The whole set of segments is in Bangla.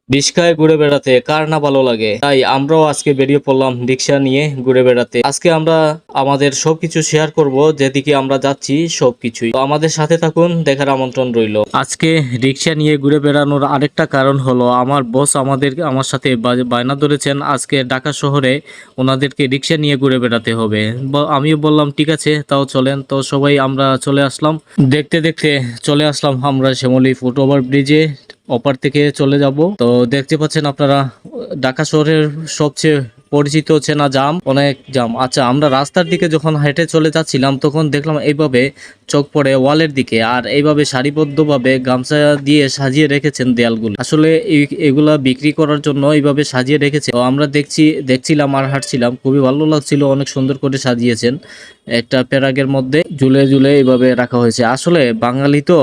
রিক্সায় ঘুরে বেড়াতে কার না ভালো লাগে, তাই আমরাও আজকে বেরিয়ে পড়লাম রিক্সা নিয়ে ঘুরে বেড়াতে। আজকে আমরা আমাদের সবকিছু শেয়ার করব, যেদিকে আমরা যাচ্ছি সবকিছুই। তো আমাদের সাথে থাকুন, দেখার আমন্ত্রণ রইল। আজকে রিক্সা নিয়ে ঘুরে বেড়ানোর আরেকটা কারণ হলো আমার বস আমার সাথে বায়না ধরেছেন আজকে ঢাকা শহরে ওনাদেরকে রিক্সা নিয়ে ঘুরে বেড়াতে হবে। আমিও বললাম ঠিক আছে, তাও চলেন। তো সবাই আমরা চলে আসলাম, দেখতে দেখতে চলে আসলাম আমরা শ্যামলী ফুটওভার ব্রিজে। অপার থেকে চলে যাব। তো দেখতে পাচ্ছেন আপনারা ঢাকা শহরের সবচেয়ে পরিচিত চেনা জাম, অনেক জাম। আচ্ছা, আমরা রাস্তার দিকে যখন হেঁটে চলে যাচ্ছিলাম তখন দেখলাম এইভাবে চোখ পড়ে ওয়ালের দিকে, আর এইভাবে সারিবদ্ধভাবে গামছা দিয়ে সাজিয়ে রেখেছেন দেয়ালগুলো। আসলে এগুলা বিক্রি করার জন্য এইভাবে সাজিয়ে রেখেছে। তো আমরা দেখছিলাম আর হাঁটছিলাম, খুবই ভালো লাগছিল, অনেক সুন্দর করে সাজিয়েছেন। একটা প্যারাগের মধ্যে ঝুলে ঝুলে এইভাবে রাখা হয়েছে। আসলে বাঙালি তো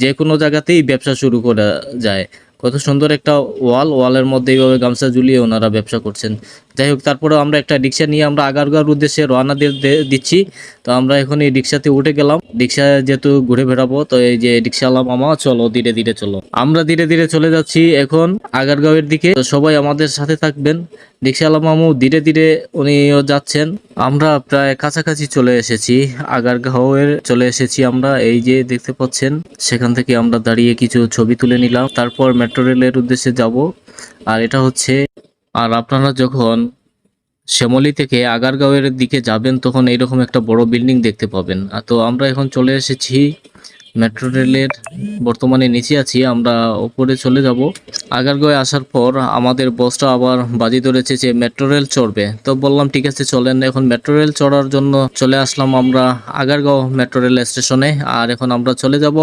যে কোনো জায়গাতেই ব্যবসা শুরু করা যায়। কত সুন্দর একটা ওয়ালের মধ্যে এইভাবে গামছা ঝুলিয়ে ওনারা ব্যবসা করছেন। যাই হোক, তারপরে আমরা একটা রিক্সা নিয়ে আমরা আগারগাঁওর উদ্দেশ্যে রওনা দিচ্ছি। তো আমরা এখন এই রিক্সাতে উঠে গেলাম। রিক্সা যেহেতু ঘুরে বেড়াবো, তো এই যে রিক্সাওয়ালা মামা, চলো ধীরে ধীরে চলো। আমরা ধীরে ধীরে চলে যাচ্ছি এখন আগারগাঁওয়ের দিকে। তো সবাই আমাদের সাথে থাকবেন। রিক্সাওয়ালা মামু ধীরে ধীরে উনিও যাচ্ছেন। আমরা প্রায় কাছাকাছি চলে এসেছি, আগারগাঁওয়ের চলে এসেছি আমরা। এই যে দেখতে পাচ্ছেন, সেখান থেকে আমরা দাঁড়িয়ে কিছু ছবি তুলে নিলাম, তারপর মেট্রো রেলের উদ্দেশ্যে যাব। আর এটা হচ্ছে, আর আপনারা যখন শ্যামলী থেকে আগারগাঁওয়ের দিকে যাবেন তখন এইরকম একটা বড় বিল্ডিং দেখতে পাবেন। তো আমরা এখন চলে এসেছি মেট্রো রেলের, বর্তমানে নিচে আছি, আমরা উপরে চলে যাব। আগারগাঁওয়ে আসার পর আমাদের বসটা আবার বাজি ধরেছে যে মেট্রো রেল চড়বে। তো বললাম ঠিক আছে চলেন। এখন মেট্রো রেল চড়ার জন্য চলে আসলাম আমরা আগারগাঁও মেট্রো রেল স্টেশনে। আর এখন আমরা চলে যাব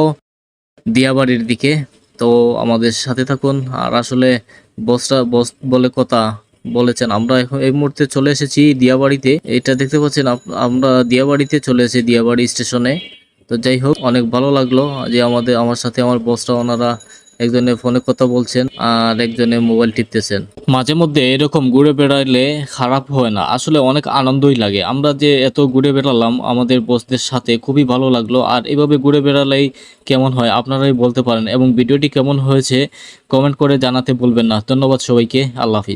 দিয়াবাড়ির দিকে। তো আমাদের সাথে থাকুন। আর আসলে বস বলে কথা বলেছেন, আমরা এখন এই মুহূর্তে চলে এসেছি দিয়াবাড়িতে। এটা দেখতে পাচ্ছেন, আমরা দিয়াবাড়িতে চলে এসেছি, দিয়াবাড়ি স্টেশনে। তো যাই হোক, অনেক ভালো লাগলো যে আমার সাথে আমার বসরা, ওনারা একজনে ফোনে কথা বলছেন আর একজনে মোবাইল টিপতেছেন। মাঝে মধ্যে এরকম ঘুরে বেড়াইলে খারাপ হয় না, আসলে অনেক আনন্দই লাগে। আমরা যে এত ঘুরে বেড়ালাম আমাদের বসদের সাথে, খুবই ভালো লাগলো। আর এভাবে ঘুরে বেড়ালেই কেমন হয় আপনারাই বলতে পারেন, এবং ভিডিওটি কেমন হয়েছে কমেন্ট করে জানাতে ভুলবেন না। ধন্যবাদ সবাইকে, আল্লাহ হাফিজ।